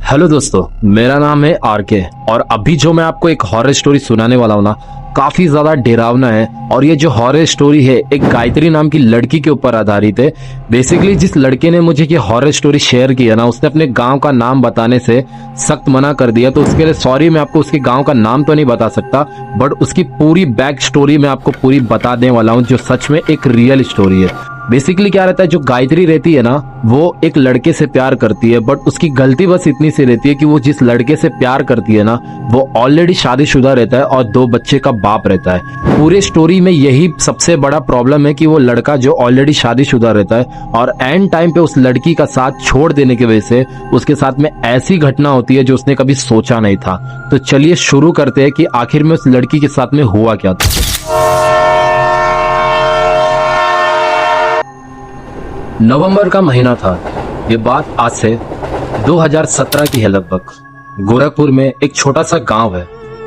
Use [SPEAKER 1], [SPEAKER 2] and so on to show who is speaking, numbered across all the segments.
[SPEAKER 1] Hello दोस्तों, मेरा नाम है आरके और अभी जो मैं आपको एक हॉरर स्टोरी सुनाने वाला हूँ ना, काफी ज्यादा डरावना है। और ये जो हॉरर स्टोरी है एक गायत्री नाम की लड़की के ऊपर आधारित है। बेसिकली जिस लड़के ने मुझे ये हॉरर स्टोरी शेयर किया ना, उसने अपने गांव का नाम बताने से सख्त मना कर दिया। तो उसके लिए सॉरी, मैं आपको उसके गांव का नाम तो नहीं बता सकता, बट उसकी पूरी बैक स्टोरी मैं आपको पूरी बता देने वाला हूँ, जो सच में एक रियल स्टोरी है। बेसिकली क्या रहता है, जो गायत्री रहती है ना, वो एक लड़के से प्यार करती है, बट उसकी गलती बस इतनी सी रहती है कि वो जिस लड़के से प्यार करती है ना, वो ऑलरेडी शादीशुदा रहता है और 2 बच्चे का बाप रहता है। पूरे स्टोरी में यही सबसे बड़ा प्रॉब्लम है कि वो लड़का जो ऑलरेडी शादीशुदा रहता है और एंड टाइम पे उस लड़की का साथ छोड़ देने की वजह से उसके साथ में ऐसी घटना होती है जो उसने कभी सोचा नहीं था। तो चलिए शुरू करते हैं कि आखिर में उस लड़की के साथ में हुआ क्या था। नवंबर का महीना था। ये बात आज से 2017 की है लगभग। गोरखपुर में एक छोटा सा गांव है,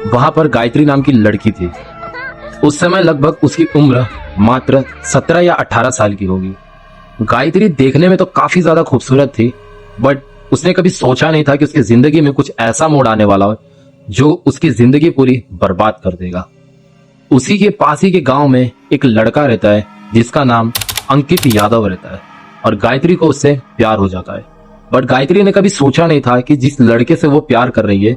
[SPEAKER 1] वहां पर गायत्री नाम की लड़की थी। उस समय लगभग उसकी उम्र मात्र 17 या 18 साल की होगी। गायत्री देखने में तो काफी ज्यादा खूबसूरत थी, बट उसने कभी सोचा नहीं था कि उसकी जिंदगी में कुछ ऐसा मोड़ आने वाला हो जो उसकी जिंदगी पूरी बर्बाद कर देगा। उसी के पास ही के गांव में एक लड़का रहता है जिसका नाम अंकित यादव रहता है और गायत्री को उससे प्यार हो जाता है। बट गायत्री ने कभी सोचा नहीं था कि जिस लड़के से वो प्यार कर रही है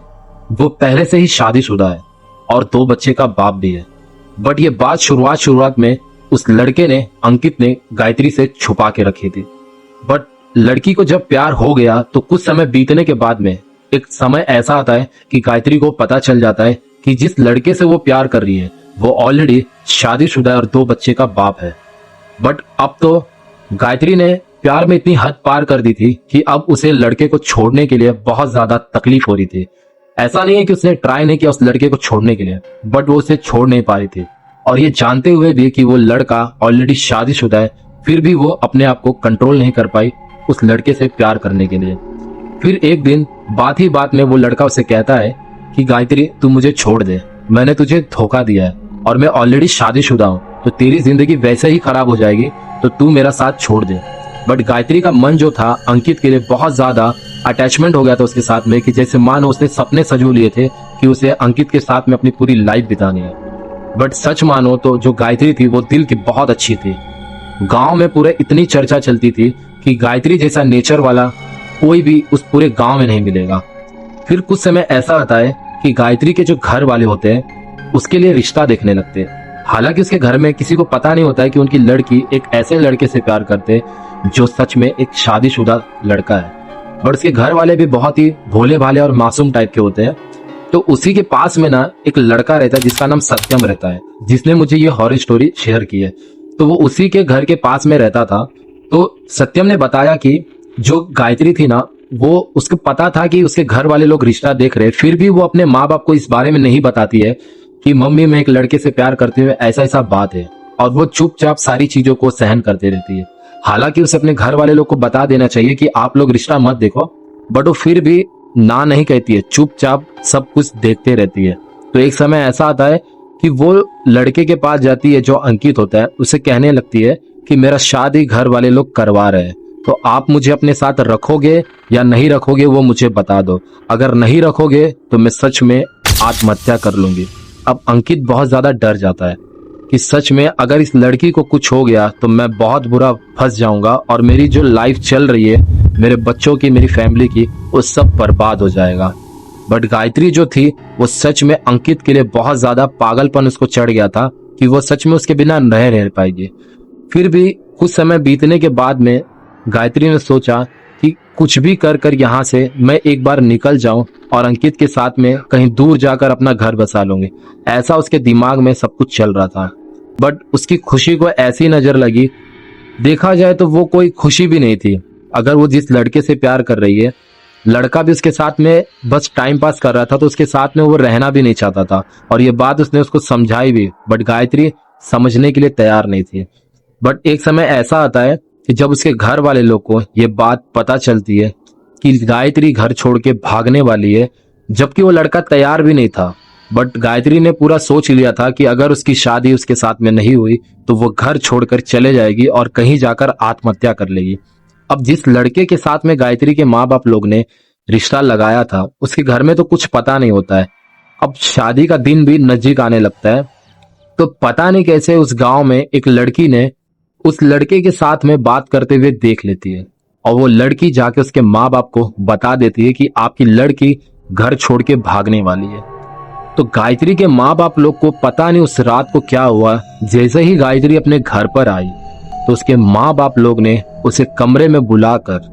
[SPEAKER 1] वो पहले से ही शादीशुदा है और 2 बच्चे का बाप भी है। बट ये बात शुरुआत में उस लड़के ने, अंकित ने गायत्री से छुपा के रखी थी। बट लड़की को जब प्यार हो गया तो कुछ समय बीतने के बाद में एक समय ऐसा आता है कि गायत्री को पता चल जाता है कि जिस लड़के से वो प्यार कर रही है वो ऑलरेडी शादीशुदा है और 2 बच्चे का बाप है। बट अब तो गायत्री ने प्यार में इतनी हद पार कर दी थी कि अब उसे लड़के को छोड़ने के लिए बहुत ज्यादा तकलीफ हो रही थी। ऐसा नहीं है कि उसने ट्राई नहीं किया उस लड़के को छोड़ने के लिए, बट वो उसे छोड़ नहीं पा रही थी। और ये जानते हुए भी कि वो लड़का ऑलरेडी शादीशुदा है, फिर भी वो अपने आप को कंट्रोल नहीं कर पाई उस लड़के से प्यार करने के लिए। फिर एक दिन बात ही बात में वो लड़का उसे कहता है कि गायत्री, तू मुझे छोड़ दे, मैंने तुझे धोखा दिया है और मैं ऑलरेडी शादीशुदा हूँ, तो तेरी जिंदगी वैसे ही खराब हो जाएगी, तो तू मेरा साथ छोड़ दे। बट गायत्री का मन जो था अंकित के लिए बहुत ज्यादा अटैचमेंट हो गया था उसके साथ में, कि जैसे मानो उसने सपने सजो लिए थे कि उसे अंकित के साथ में अपनी पूरी लाइफ बितानी है। बट सच मानो तो जो गायत्री थी वो दिल की बहुत अच्छी थी। गांव में पूरे इतनी चर्चा चलती थी कि गायत्री जैसा नेचर वाला कोई भी उस पूरे गांव में नहीं मिलेगा। फिर कुछ समय ऐसा आता है कि गायत्री के जो घर वाले होते हैं उसके लिए रिश्ता देखने लगते हैं। हालांकि उसके घर में किसी को पता नहीं होता है कि उनकी लड़की एक ऐसे लड़के से प्यार करते जो सच में एक शादीशुदा लड़का है। और उसके घर वाले भी बहुत ही भोले भाले और मासूम टाइप के होते हैं। तो उसी के पास में ना एक लड़का रहता है जिसका नाम सत्यम रहता है, जिसने मुझे ये हॉरर स्टोरी शेयर की है। तो वो उसी के घर के पास में रहता था। तो सत्यम ने बताया कि जो गायत्री थी ना, वो उसको पता था कि उसके घर वाले लोग रिश्ता देख रहे, फिर भी वो अपने माँ बाप को इस बारे में नहीं बताती है कि मम्मी, मैं एक लड़के से प्यार करते हुए ऐसा बात है, और वो चुपचाप सारी चीजों को सहन करते रहती है। हालांकि उसे अपने घर वाले लोग को बता देना चाहिए कि आप लोग रिश्ता मत देखो, बट वो फिर भी ना नहीं कहती है, चुपचाप सब कुछ देखते रहती है। तो एक समय ऐसा आता है कि वो लड़के के पास जाती है जो अंकित होता है, उसे कहने लगती है कि मेरा शादी घर वाले लोग करवा रहे हैं, तो आप मुझे अपने साथ रखोगे या नहीं रखोगे वो मुझे बता दो। अगर नहीं रखोगे तो मैं सच में आत्महत्या कर लूंगी। अब अंकित बहुत ज्यादा डर जाता है कि सच में अगर इस लड़की को कुछ हो गया तो मैं बहुत बुरा फंस जाऊंगा और मेरी जो लाइफ चल रही है, मेरे बच्चों की, मेरी फैमिली की, वो सब बर्बाद हो जाएगा। बट गायत्री जो थी वो सच में अंकित के लिए बहुत ज्यादा पागलपन उसको चढ़ गया था कि वो सच में उसके बिना रह पाएगी। फिर भी कुछ समय बीतने के बाद में गायत्री ने सोचा कि कुछ भी कर कर यहाँ से मैं एक बार निकल जाऊं और अंकित के साथ में कहीं दूर जाकर अपना घर बसा लूंगी। ऐसा उसके दिमाग में सब कुछ चल रहा था। बट उसकी खुशी को ऐसी नजर लगी, देखा जाए तो वो कोई खुशी भी नहीं थी। अगर वो जिस लड़के से प्यार कर रही है, लड़का भी उसके साथ में बस टाइम पास कर रहा था, तो उसके साथ में वो रहना भी नहीं चाहता था। और ये बात उसने उसको समझाई भी, बट गायत्री समझने के लिए तैयार नहीं थी। बट एक समय ऐसा आता है कि जब उसके घर वाले लोग को ये बात पता चलती है कि गायत्री घर छोड़ के भागने वाली है, जबकि वो लड़का तैयार भी नहीं था। बट गायत्री ने पूरा सोच लिया था कि अगर उसकी शादी उसके साथ में नहीं हुई तो वो घर छोड़कर चले जाएगी और कहीं जाकर आत्महत्या कर लेगी। अब जिस लड़के के साथ में गायत्री के माँ बाप लोग ने रिश्ता लगाया था उसके घर में तो कुछ पता नहीं होता है। अब शादी का दिन भी नजदीक आने लगता है, तो पता नहीं कैसे उस गांव में एक लड़की ने उस लड़के के साथ में बात करते हुए देख लेती है, और वो लड़की जाके उसके माँ बाप को बता देती है कि आपकी लड़की घर छोड़ के भागने वाली है। तो गायत्री के माँ बाप लोग को पता नहीं उस रात को क्या हुआ, जैसे ही गायत्री अपने घर पर आई तो उसके माँ बाप लोग ने उसे कमरे में बुलाकर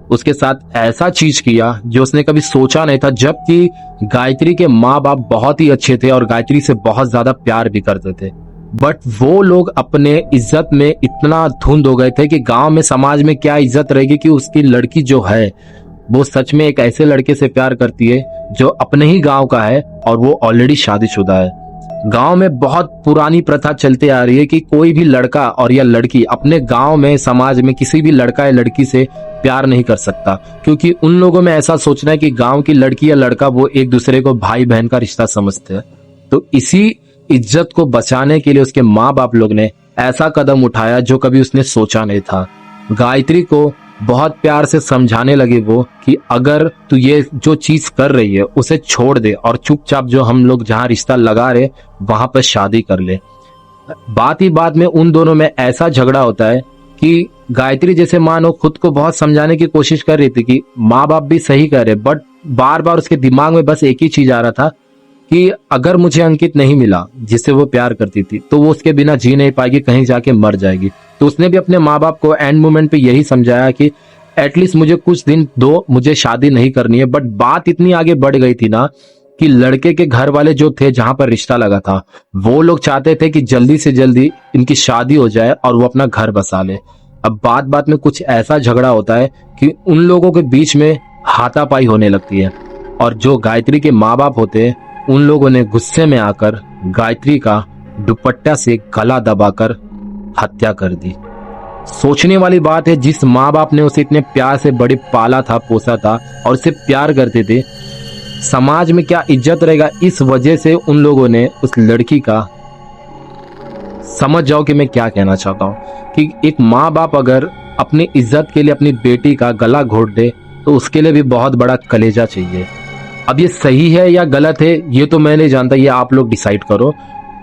[SPEAKER 1] उसके साथ ऐसा चीज किया जो उसने कभी सोचा नहीं था, जबकि गायत्री के माँ बाप बहुत ही अच्छे थे और गायत्री से बहुत ज्यादा प्यार भी करते थे। बट वो लोग अपने इज्जत में इतना धुंध हो गए थे कि गांव में समाज में क्या इज्जत रहेगी कि उसकी लड़की जो है वो सच में एक ऐसे लड़के से प्यार करती है जो अपने ही गांव का है और वो ऑलरेडी शादीशुदा है। गांव में बहुत पुरानी प्रथा चलती आ रही है कि कोई भी लड़का और या लड़की अपने गांव में समाज में किसी भी लड़का या लड़की से प्यार नहीं कर सकता, क्योंकि उन लोगों में ऐसा सोचना है कि गांव की लड़की या लड़का वो एक दूसरे को भाई बहन का रिश्ता समझते हैं। तो इसी इज्जत को बचाने के लिए उसके माँ बाप लोग ने ऐसा कदम उठाया जो कभी उसने सोचा नहीं था। गायत्री को बहुत प्यार से समझाने लगे वो कि अगर तू ये जो चीज कर रही है उसे छोड़ दे और चुपचाप जो हम लोग जहाँ रिश्ता लगा रहे वहां पर शादी कर ले। बात ही बात में उन दोनों में ऐसा झगड़ा होता है कि गायत्री जैसे मानो खुद को बहुत समझाने की कोशिश कर रही थी कि माँ बाप भी सही कह रहे, बट बार बार उसके दिमाग में बस एक ही चीज आ रहा था कि अगर मुझे अंकित नहीं मिला जिससे वो प्यार करती थी तो वो उसके बिना जी नहीं पाएगी, कहीं जाके मर जाएगी। तो उसने भी अपने माँ बाप को एंड मोमेंट पे यही समझाया कि एटलीस्ट मुझे कुछ दिन दो, मुझे शादी नहीं करनी है। बट बात इतनी आगे बढ़ गई थी ना कि लड़के के घर वाले जो थे जहां पर रिश्ता लगा था वो लोग चाहते थे कि जल्दी से जल्दी इनकी शादी हो जाए और वो अपना घर बसा ले। अब बात बात में कुछ ऐसा झगड़ा होता है कि उन लोगों के बीच में हाथापाई होने लगती है, और जो गायत्री के माँ बाप होते हैं उन लोगों ने गुस्से में आकर गायत्री का दुपट्टा से गला दबाकर हत्या कर दी। सोचने वाली बात है, जिस माँ बाप ने उसे इतने प्यार से बड़े पाला था, पोसा था और उसे प्यार करते थे, समाज में क्या इज्जत रहेगा, इस वजह से उन लोगों ने उस लड़की का, समझ जाओ कि मैं क्या कहना चाहता हूँ कि एक माँ बाप अगर अपनी इज्जत के लिए अपनी बेटी का गला घोट दे तो उसके लिए भी बहुत बड़ा कलेजा चाहिए। अब ये सही है या गलत है ये तो मैं नहीं जानता, ये आप लोग डिसाइड करो।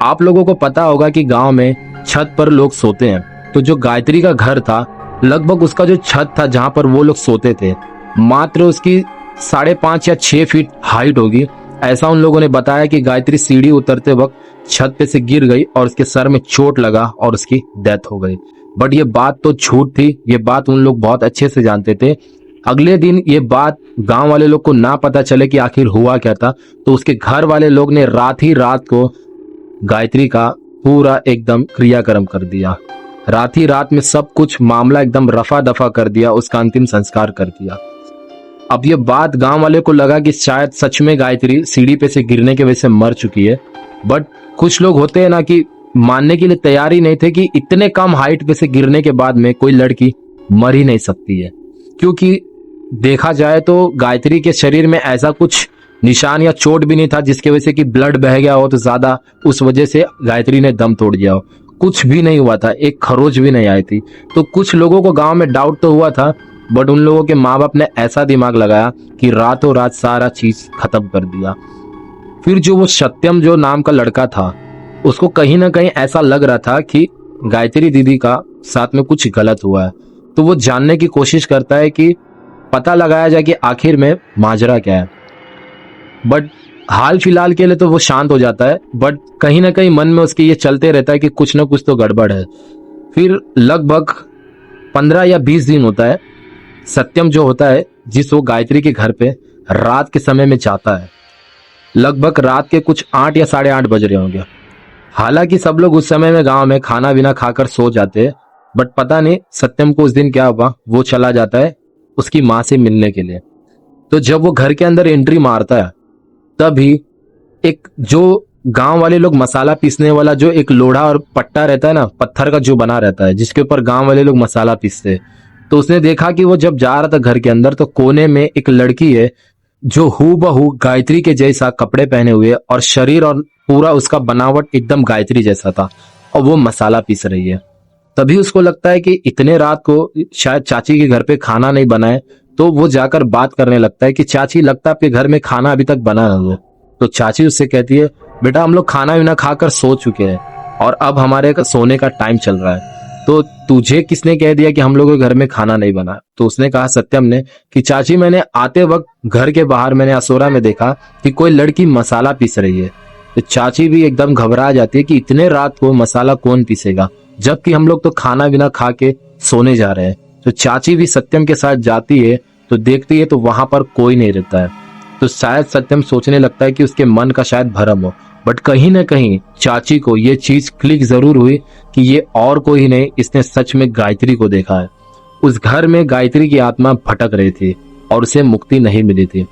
[SPEAKER 1] आप लोगों को पता होगा कि गांव में छत पर लोग सोते हैं, तो जो गायत्री का घर था लगभग उसका जो छत था जहां पर वो लोग सोते थे मात्र उसकी 5.5 या 6 फीट हाइट होगी। ऐसा उन लोगों ने बताया कि गायत्री सीढ़ी उतरते वक्त छत पे से गिर गई और उसके सर में चोट लगा और उसकी डेथ हो गई। बट ये बात तो झूठ थी, ये बात उन लोग बहुत अच्छे से जानते थे। अगले दिन ये बात गांव वाले लोग को ना पता चले कि आखिर हुआ क्या था, तो उसके घर वाले लोग ने रात ही रात को गायत्री का पूरा एकदम क्रियाक्रम कर दिया। रात ही रात में सब कुछ मामला एकदम रफा दफा कर दिया, उसका अंतिम संस्कार कर दिया। अब ये बात गांव वाले को लगा कि शायद सच में गायत्री सीढ़ी पे से गिरने की वजह से मर चुकी है, बट कुछ लोग होते हैं ना कि मानने के लिए तैयार ही नहीं थे कि इतने कम हाइट पे से गिरने के बाद में कोई लड़की मर ही नहीं सकती है, क्योंकि देखा जाए तो गायत्री के शरीर में ऐसा कुछ निशान या चोट भी नहीं था जिसकी वजह से कि ब्लड बह गया हो तो ज्यादा उस वजह से गायत्री ने दम तोड़ दिया हो। कुछ भी नहीं हुआ था, एक खरोच भी नहीं आई थी। तो कुछ लोगों को गांव में डाउट तो हुआ था, बट उन लोगों के माँ बाप ने ऐसा दिमाग लगाया कि रातों रात सारा चीज खत्म कर दिया। फिर जो वो सत्यम जो नाम का लड़का था उसको कहीं ना कहीं ऐसा लग रहा था कि गायत्री दीदी का साथ में कुछ गलत हुआ है, तो वो जानने की कोशिश करता है कि पता लगाया जाए कि आखिर में माजरा क्या है। बट हाल फिलहाल के लिए तो वो शांत हो जाता है, बट कहीं ना कहीं मन में उसके ये चलते रहता है कि कुछ ना कुछ तो गड़बड़ है। फिर लगभग 15 या 20 दिन होता है, सत्यम जो होता है जिस वो गायत्री के घर पे रात के समय में जाता है। लगभग रात के कुछ 8 या 8:30 बज रहे होंगे। हालांकि सब लोग उस समय में गांव में खाना बिना खाकर सो जाते हैं, बट पता नहीं सत्यम को उस दिन क्या हुआ, वो चला जाता है उसकी माँ से मिलने के लिए। तो जब वो घर के अंदर एंट्री मारता है तभी एक जो गांव वाले लोग मसाला पीसने वाला जो एक लोढ़ा और पट्टा रहता है ना, पत्थर का जो बना रहता है जिसके ऊपर गांव वाले लोग मसाला पीसते हैं, तो उसने देखा कि वो जब जा रहा था घर के अंदर तो कोने में एक लड़की है जो हूबहू गायत्री के जैसा कपड़े पहने हुए और शरीर और पूरा उसका बनावट एकदम गायत्री जैसा था, और वो मसाला पीस रही है। तभी उसको लगता है कि इतने रात को शायद चाची के घर पे खाना नहीं बना है, तो वो जाकर बात करने लगता है कि चाची, लगता है आपके घर में खाना अभी तक बना नहीं है। तो चाची उससे कहती है, बेटा हम लोग खाना वाना खाकर सो चुके हैं और अब हमारे सोने का टाइम चल रहा है, तो तुझे किसने कह दिया कि हम लोगों के घर में खाना नहीं बना? तो उसने कहा सत्यम ने कि चाची, मैंने आते वक्त घर के बाहर मैंने असोरा में देखा कि कोई लड़की मसाला पीस रही है। तो चाची भी एकदम घबरा जाती है कि इतने रात को मसाला कौन पीसेगा, जबकि हम लोग तो खाना बिना खा के सोने जा रहे हैं। तो चाची भी सत्यम के साथ जाती है, तो देखती है तो वहां पर कोई नहीं रहता है। तो शायद सत्यम सोचने लगता है कि उसके मन का शायद भरम हो, बट कहीं ना कहीं चाची को ये चीज क्लिक जरूर हुई कि ये और कोई नहीं, इसने सच में गायत्री को देखा है। उस घर में गायत्री की आत्मा भटक रही थी और उसे मुक्ति नहीं मिली थी।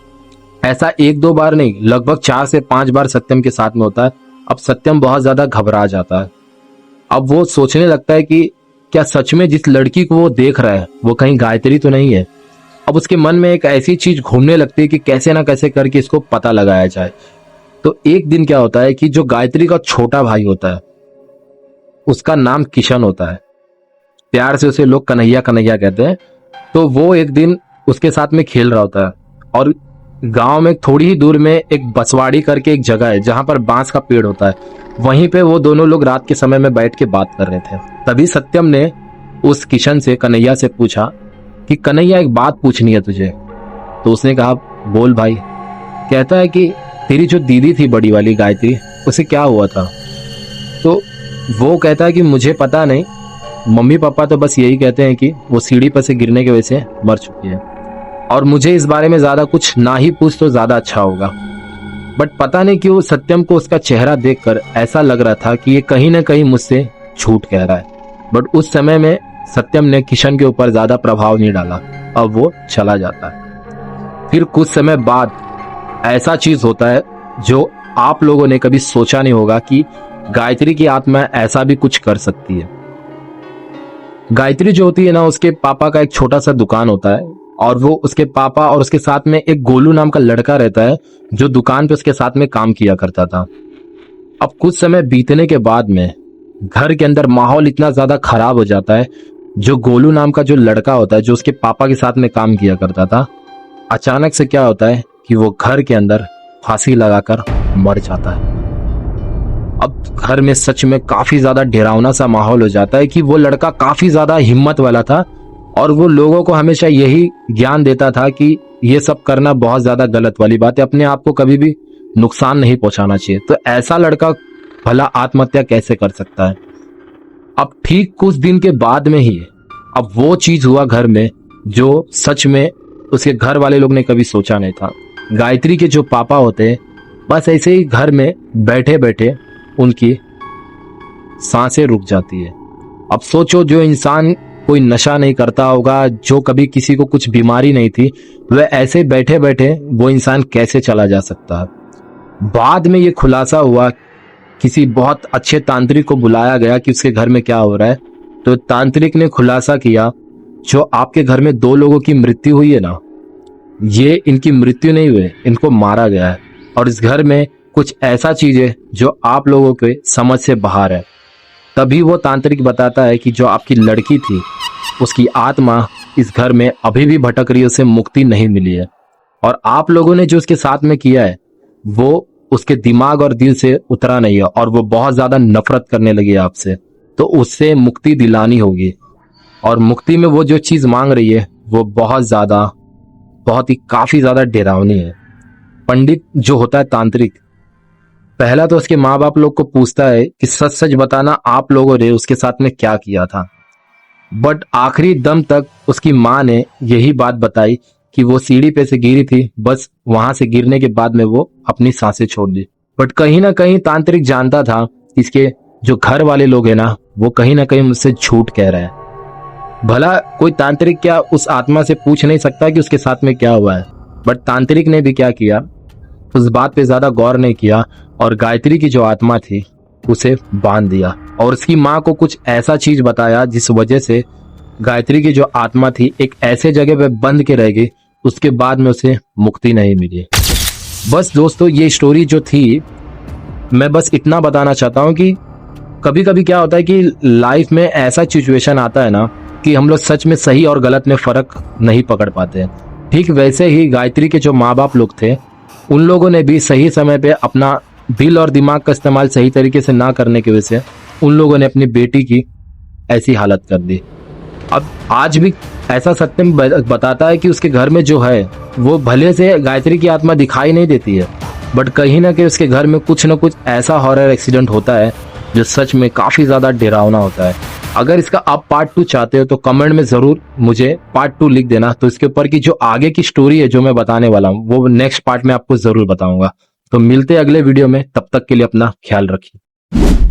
[SPEAKER 1] ऐसा एक दो बार नहीं, लगभग 4 से 5 बार सत्यम के साथ में होता है। अब सत्यम बहुत ज्यादा घबरा जाता है। अब वो सोचने लगता है कि क्या सच में जिस लड़की को वो देख रहा है वो कहीं गायत्री तो नहीं है। अब उसके मन में एक ऐसी चीज घूमने लगती है कि कैसे ना कैसे करके इसको पता लगाया जाए। तो एक दिन क्या होता है कि जो गायत्री का छोटा भाई होता है, उसका नाम किशन होता है, प्यार से उसे लोग कन्हैया कन्हैया कहते हैं। तो वो एक दिन उसके साथ में खेल रहा होता है और गांव में थोड़ी ही दूर में एक बसवाड़ी करके एक जगह है जहां पर बांस का पेड़ होता है। वहीं पे वो दोनों लोग रात के समय में बैठ के बात कर रहे थे। तभी सत्यम ने उस किशन से, कन्हैया से पूछा कि कन्हैया, एक बात पूछनी है तुझे। तो उसने कहा, बोल भाई। कहता है कि तेरी जो दीदी थी बड़ी वाली गायत्री, उसे क्या हुआ था? तो वो कहता है कि मुझे पता नहीं, मम्मी पापा तो बस यही कहते हैं कि वो सीढ़ी पर से गिरने की वजह से मर चुकी है और मुझे इस बारे में ज्यादा कुछ ना ही पूछ तो ज्यादा अच्छा होगा। बट पता नहीं क्यों सत्यम को उसका चेहरा देखकर ऐसा लग रहा था कि ये कहीं ना कहीं मुझसे झूठ कह रहा है। बट उस समय में सत्यम ने किशन के ऊपर ज्यादा प्रभाव नहीं डाला। अब वो चला जाता है। फिर कुछ समय बाद ऐसा चीज होता है जो आप लोगों ने कभी सोचा नहीं होगा कि गायत्री की आत्मा ऐसा भी कुछ कर सकती है। गायत्री जो होती है ना, उसके पापा का एक छोटा सा दुकान होता है और वो उसके पापा और उसके साथ में एक गोलू नाम का लड़का रहता है जो दुकान पे उसके साथ में काम किया करता था। अब कुछ समय बीतने के बाद में घर के अंदर माहौल इतना ज्यादा खराब हो जाता है। जो गोलू नाम का जो लड़का होता है जो उसके पापा के साथ में काम किया करता था, अचानक से क्या होता है कि वो घर के अंदर फांसी लगाकर मर जाता है। अब घर में सच में काफी ज्यादा डरावना सा माहौल हो जाता है कि वो लड़का काफी ज्यादा हिम्मत वाला था और वो लोगों को हमेशा यही ज्ञान देता था कि ये सब करना बहुत ज्यादा गलत वाली बात है, अपने आप को कभी भी नुकसान नहीं पहुंचाना चाहिए। तो ऐसा लड़का भला आत्महत्या कैसे कर सकता है? अब ठीक कुछ दिन के बाद में ही अब वो चीज हुआ घर में जो सच में उसके घर वाले लोग ने कभी सोचा नहीं था। गायत्री के जो पापा होते हैं, बस ऐसे ही घर में बैठे बैठे उनकी सांसें रुक जाती है। अब सोचो, जो इंसान कोई नशा नहीं करता होगा, जो कभी किसी को कुछ बीमारी नहीं थी, वह ऐसे बैठे बैठे वो इंसान कैसे चला जा सकता है? बाद में ये खुलासा हुआ, किसी बहुत अच्छे तांत्रिक को बुलाया गया कि उसके घर में क्या हो रहा है। तो तांत्रिक ने खुलासा किया, जो आपके घर में 2 लोगों की मृत्यु हुई है ना, ये इनकी मृत्यु नहीं हुई, इनको मारा गया है और इस घर में कुछ ऐसा चीज है जो आप लोगों के समझ से बाहर है। तभी वो तांत्रिक बताता है कि जो आपकी लड़की थी, उसकी आत्मा इस घर में अभी भी भटक रही है, उसे मुक्ति नहीं मिली है और आप लोगों ने जो उसके साथ में किया है वो उसके दिमाग और दिल से उतरा नहीं है और वो बहुत ज्यादा नफरत करने लगी है आपसे। तो उससे मुक्ति दिलानी होगी और मुक्ति में वो जो चीज मांग रही है वो बहुत ही काफी ज्यादा डरावनी है। पंडित जो होता है तांत्रिक, पहला तो उसके माँ बाप लोग को पूछता है कि सच सच बताना आप लोगों ने उसके साथ में क्या किया था। बट आखिरी दम तक उसकी माँ ने यही बात बताई कि वो सीढ़ी पे से गिरी थी, बस वहां से गिरने के बाद में वो अपनी सांसें छोड़ दी। बट कहीं ना कहीं तांत्रिक जानता था इसके जो घर वाले लोग हैं ना, वो कहीं ना कहीं मुझसे झूठ कह रहे हैं। भला कोई तांत्रिक क्या उस आत्मा से पूछ नहीं सकता कि उसके साथ में क्या हुआ है? बट तांत्रिक ने भी क्या किया, उस बात पे ज्यादा गौर नहीं किया और गायत्री की जो आत्मा थी उसे बांध दिया और उसकी माँ को कुछ ऐसा चीज बताया जिस वजह से गायत्री की जो आत्मा थी एक ऐसे जगह पे बंद के रह गई। उसके बाद में उसे मुक्ति नहीं मिली। बस दोस्तों, ये स्टोरी जो थी, मैं बस इतना बताना चाहता हूँ कि कभी कभी क्या होता है कि लाइफ में ऐसा सिचुएशन आता है ना कि हम लोग सच में सही और गलत में फर्क नहीं पकड़ पाते हैं। ठीक वैसे ही गायत्री के जो माँ बाप लोग थे, उन लोगों ने भी सही समय पे अपना दिल और दिमाग का इस्तेमाल सही तरीके से ना करने की वजह से उन लोगों ने अपनी बेटी की ऐसी हालत कर दी। अब आज भी ऐसा सत्यम बताता है कि उसके घर में जो है वो भले से गायत्री की आत्मा दिखाई नहीं देती है, बट कहीं ना कहीं उसके घर में कुछ ना कुछ ऐसा हॉरर एक्सीडेंट होता है जो सच में काफी ज्यादा डरावना होता है। अगर इसका आप पार्ट 2 चाहते हो तो कमेंट में जरूर मुझे पार्ट 2 लिख देना, तो इसके ऊपर की जो आगे की स्टोरी है जो मैं बताने वाला हूँ वो नेक्स्ट पार्ट में आपको जरूर बताऊंगा। तो मिलते हैं अगले वीडियो में, तब तक के लिए अपना ख्याल रखिए।